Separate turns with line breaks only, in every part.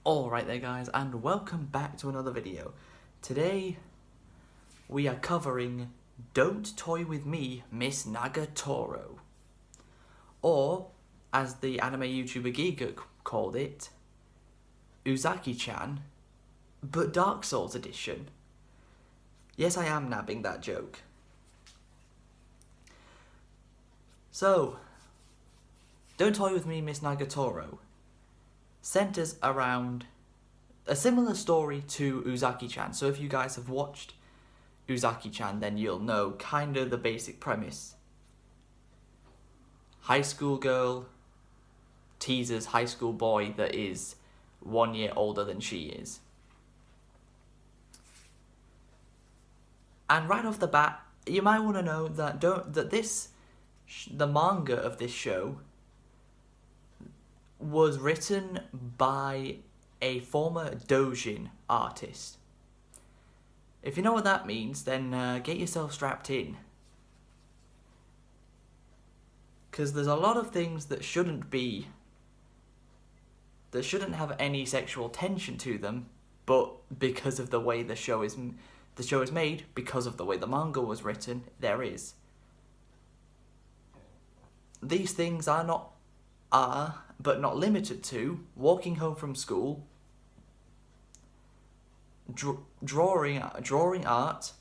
Alright there guys, and welcome back to another video. Today, we are covering Don't Toy With Me, Miss Nagatoro. Or, as the anime YouTuber Giga called it, Uzaki Chan, but Dark Souls edition. Yes, I am nabbing that joke. So, Don't Toy With Me, Miss Nagatoro centers around a similar story to Uzaki Chan. So if you guys have watched Uzaki Chan, then you'll know kind of the basic premise. High school girl teases high school boy that is 1 year older than she is. And right off the bat, you might want to know that the manga of this show was written by a former doujin artist. If you know what that means, then get yourself strapped in. Because there's a lot of things that shouldn't have any sexual tension to them, but because of the way the show is made, because of the way the manga was written, there is. These things are, but not limited to, walking home from school, drawing art,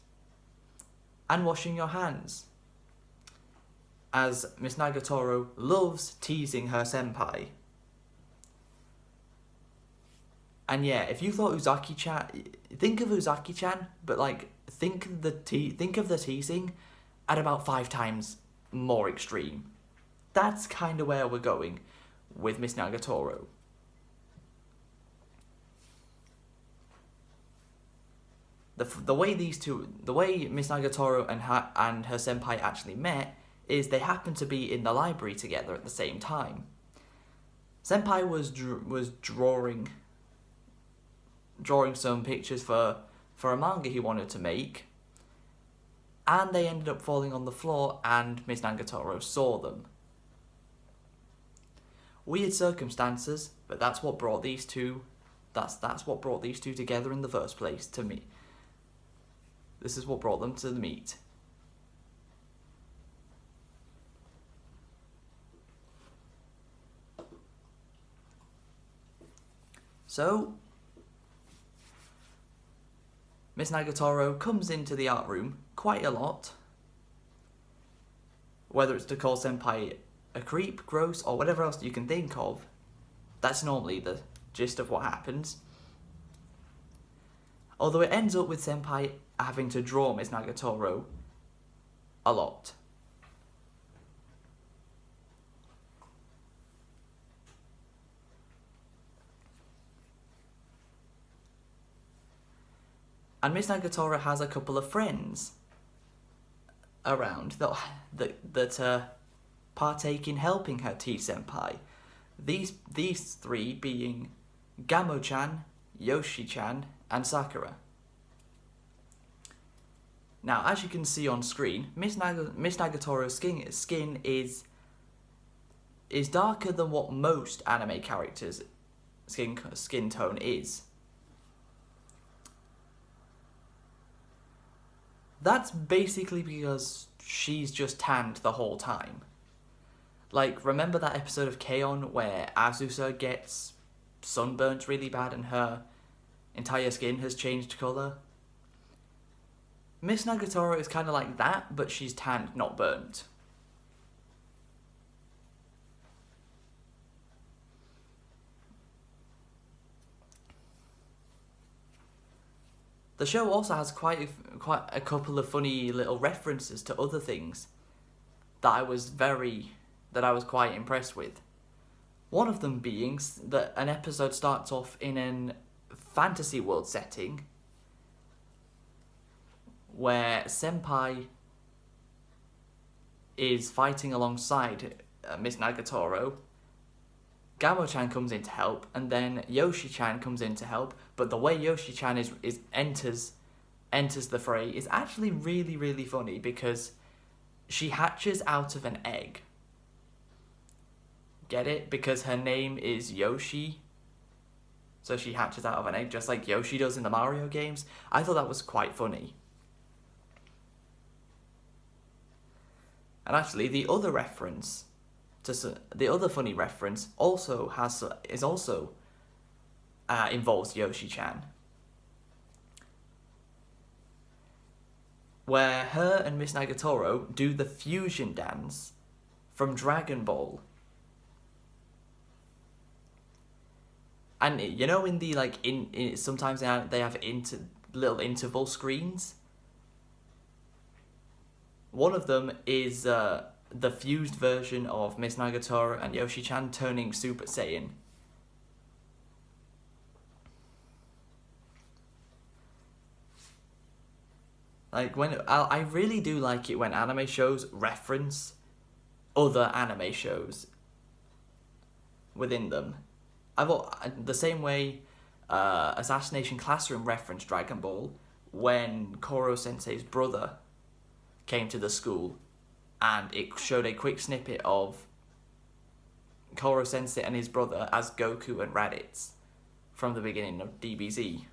and washing your hands. As Miss Nagatoro loves teasing her senpai. And yeah, if you thought Uzaki-chan, think of Uzaki-chan, but think of the teasing at about 5 times more extreme. That's kind of where we're going with Miss Nagatoro. The way Miss Nagatoro and her senpai actually met is they happened to be in the library together at the same time. Senpai was drawing some pictures for a manga he wanted to make, and they ended up falling on the floor, and Miss Nagatoro saw them. Weird circumstances, but that's what brought these two. That's what brought these two together in the first place. To me, this is what brought them to meet. So, Miss Nagatoro comes into the art room quite a lot. Whether it's to call senpai a creep, gross, or whatever else you can think of, that's normally the gist of what happens. Although it ends up with senpai having to draw Miss Nagatoro a lot. And Miss Nagatoro has a couple of friends around that partake in helping her T-senpai. These three being Gamo-chan, Yoshi-chan, and Sakura. Now, as you can see on screen, Miss Nagatoro's skin is darker than what most anime characters' skin tone is. That's basically because she's just tanned the whole time. Remember that episode of K-On! Where Azusa gets sunburnt really bad and her entire skin has changed colour? Miss Nagatoro is kind of like that, but she's tanned, not burnt. The show also has quite a couple of funny little references to other things that I was quite impressed with. One of them being that an episode starts off in a fantasy world setting where senpai is fighting alongside Miss Nagatoro. Gamo-chan comes in to help, and then Yoshi-chan comes in to help, but the way Yoshi-chan enters the fray is actually really, really funny because she hatches out of an egg. Get it? Because her name is Yoshi. So she hatches out of an egg just like Yoshi does in the Mario games. I thought that was quite funny. And actually, the other funny reference involves Yoshi Chan, where her and Miss Nagatoro do the fusion dance from Dragon Ball. And you know, in the sometimes they have little interval screens. One of them is the fused version of Miss Nagatoro and Yoshi Chan turning Super Saiyan. Like, I really do like it when anime shows reference other anime shows within them. The same way Assassination Classroom referenced Dragon Ball when Koro Sensei's brother came to the school, and it showed a quick snippet of Koro Sensei and his brother as Goku and Raditz from the beginning of DBZ.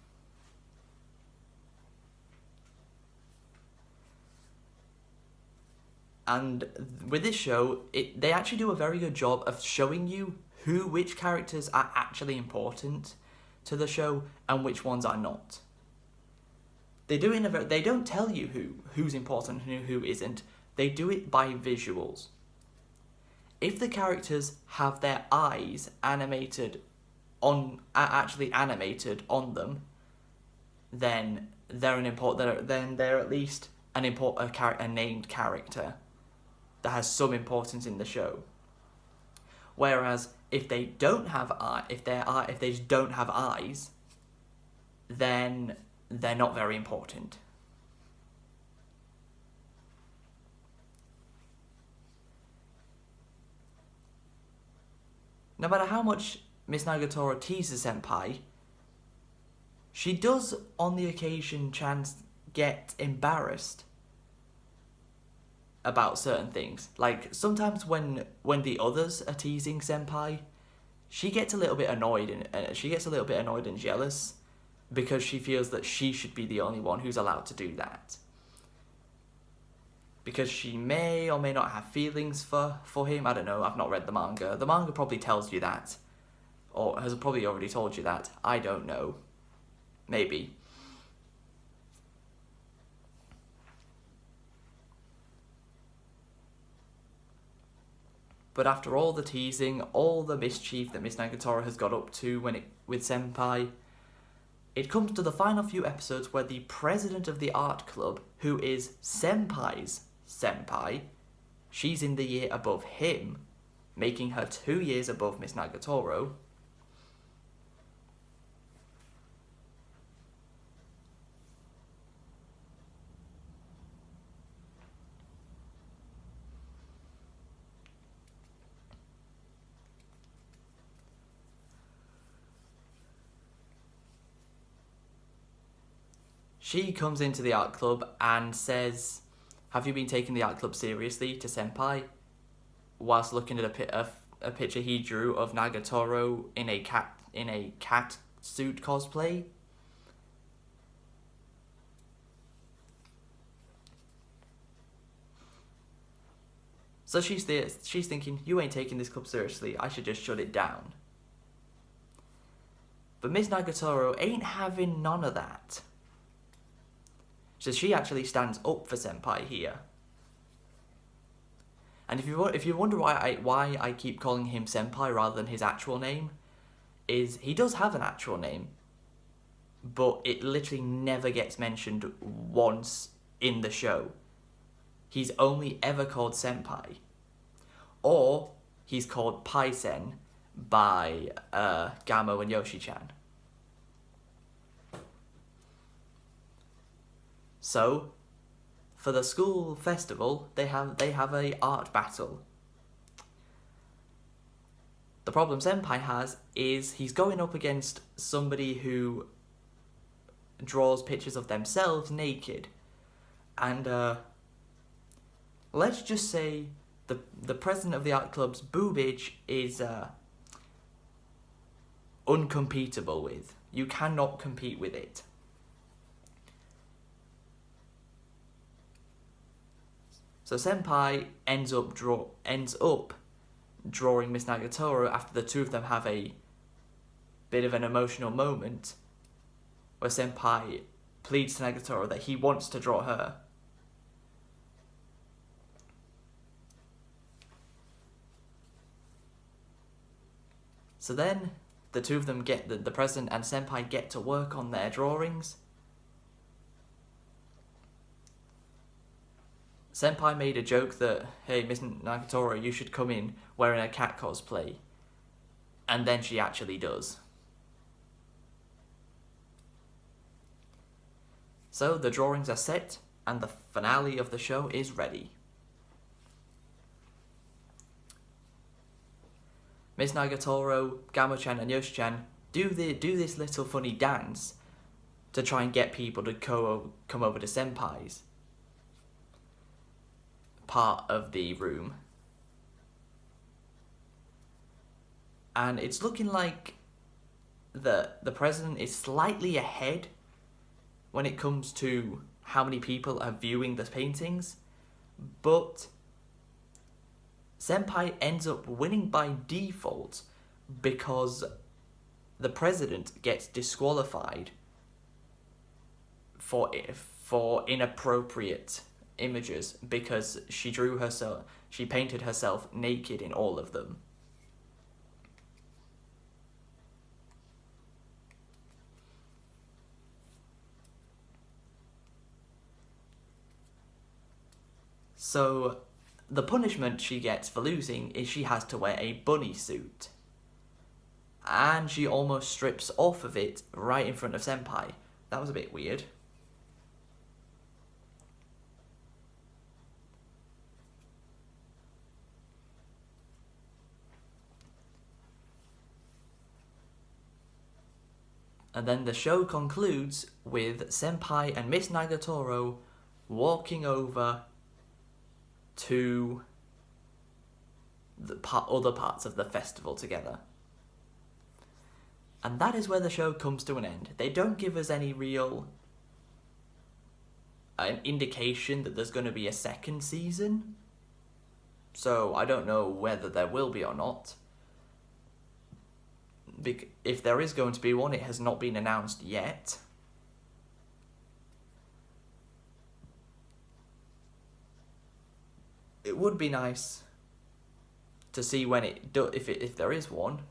And with this show, they actually do a very good job of showing you which characters are actually important to the show and which ones are not. They don't tell you who's important and who isn't. They do it by visuals. If the characters have their eyes actually animated on them, then they're at least a named character that has some importance in the show. Whereas if they don't have if they just don't have eyes, then they're not very important. No matter how much Miss Nagatoro teases Senpai, she does on the occasion chance get embarrassed about certain things. Like, sometimes when the others are teasing Senpai, she gets a little bit annoyed and jealous because she feels that she should be the only one who's allowed to do that. Because she may or may not have feelings for him. I don't know, I've not read the manga. The manga probably tells you that. Or has probably already told you that. I don't know. Maybe. But after all the teasing, all the mischief that Miss Nagatoro has got up to with Senpai, it comes to the final few episodes where the president of the art club, who is Senpai's senpai, she's in the year above him, making her 2 years above Miss Nagatoro. She comes into the art club and says, "Have you been taking the art club seriously?" to Senpai, whilst looking at a picture he drew of Nagatoro in a cat suit cosplay. So she's thinking, you ain't taking this club seriously, I should just shut it down. But Miss Nagatoro ain't having none of that. So she actually stands up for Senpai here. And if you wonder why I keep calling him Senpai rather than his actual name, is he does have an actual name, but it literally never gets mentioned once in the show. He's only ever called Senpai. Or he's called Paisen by Gamo and Yoshi-chan. So, for the school festival, they have a art battle. The problem Senpai has is he's going up against somebody who draws pictures of themselves naked. And let's just say the president of the art club's boobage is uncompetable with. You cannot compete with it. So Senpai ends up drawing Miss Nagatoro after the two of them have a bit of an emotional moment where Senpai pleads to Nagatoro that he wants to draw her. So then the two of them the president and Senpai get to work on their drawings. Senpai made a joke that, hey, Miss Nagatoro, you should come in wearing a cat cosplay. And then she actually does. So the drawings are set, and the finale of the show is ready. Miss Nagatoro, Gamo-chan, and Yoshi-chan do this little funny dance to try and get people to come over to Senpai's part of the room. And it's looking like the president is slightly ahead when it comes to how many people are viewing the paintings, but Senpai ends up winning by default because the president gets disqualified for inappropriate images because she painted herself naked in all of them. So the punishment she gets for losing is she has to wear a bunny suit. And she almost strips off of it right in front of Senpai. That was a bit weird. And then the show concludes with Senpai and Miss Nagatoro walking over to the other parts of the festival together. And that is where the show comes to an end. They don't give us any real an indication that there's going to be a second season. So I don't know whether there will be or not. If there is going to be one, it has not been announced yet. It would be nice to see when if there is one.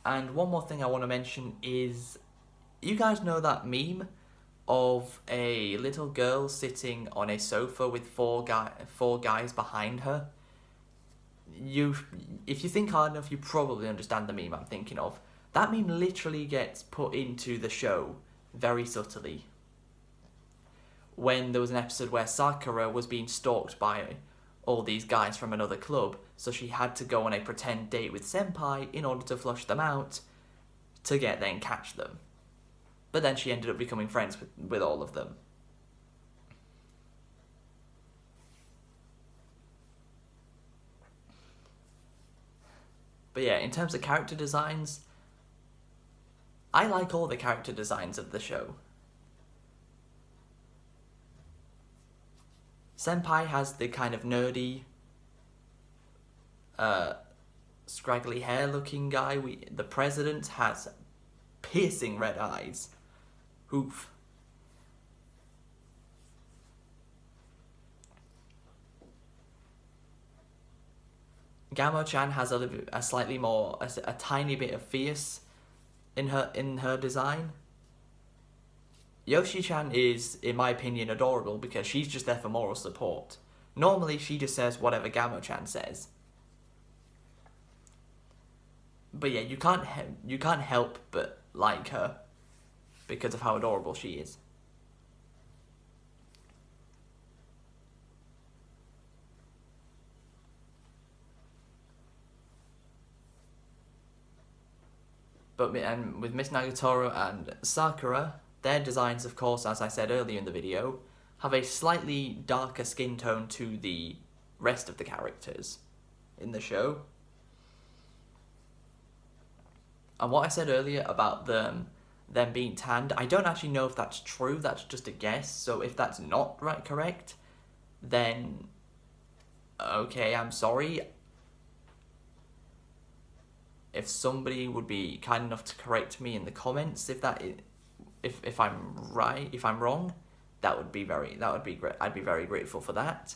And one more thing I want to mention is, you guys know that meme of a little girl sitting on a sofa with four guys behind her? If you think hard enough, you probably understand the meme I'm thinking of. That meme literally gets put into the show very subtly. When there was an episode where Sakura was being stalked by all these guys from another club, so she had to go on a pretend date with Senpai in order to flush them out to then catch them. But then she ended up becoming friends with all of them. But yeah, in terms of character designs, I like all the character designs of the show. Senpai has the kind of nerdy, scraggly hair looking guy. The president has piercing red eyes. Oof. Gamo-chan has a slightly more, a tiny bit of fierce in her design. Yoshi-chan is, in my opinion, adorable because she's just there for moral support. Normally, she just says whatever Gamo-chan says. But yeah, you can't help but like her because of how adorable she is. And with Miss Nagatoro and Sakura, their designs, of course, as I said earlier in the video, have a slightly darker skin tone to the rest of the characters in the show. And what I said earlier about them being tanned, I don't actually know if that's true, that's just a guess. So if that's not correct, then okay, I'm sorry. If somebody would be kind enough to correct me in the comments if I'm right, if I'm wrong, that would be great. I'd be very grateful for that.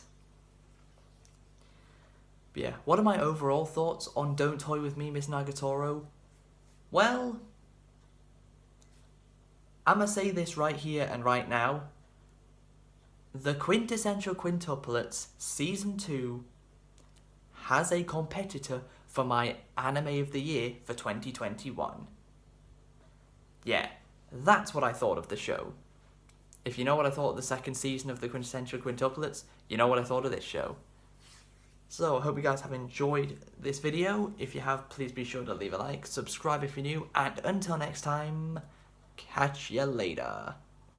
But yeah, what are my overall thoughts on Don't Toy With Me, Miss Nagatoro? Well, I'ma say this right here and right now. The Quintessential Quintuplets Season 2 has a competitor for my Anime of the Year for 2021. Yeah, that's what I thought of the show. If you know what I thought of the second season of the Quintessential Quintuplets, you know what I thought of this show. So, I hope you guys have enjoyed this video. If you have, please be sure to leave a like, subscribe if you're new, and until next time, catch ya later.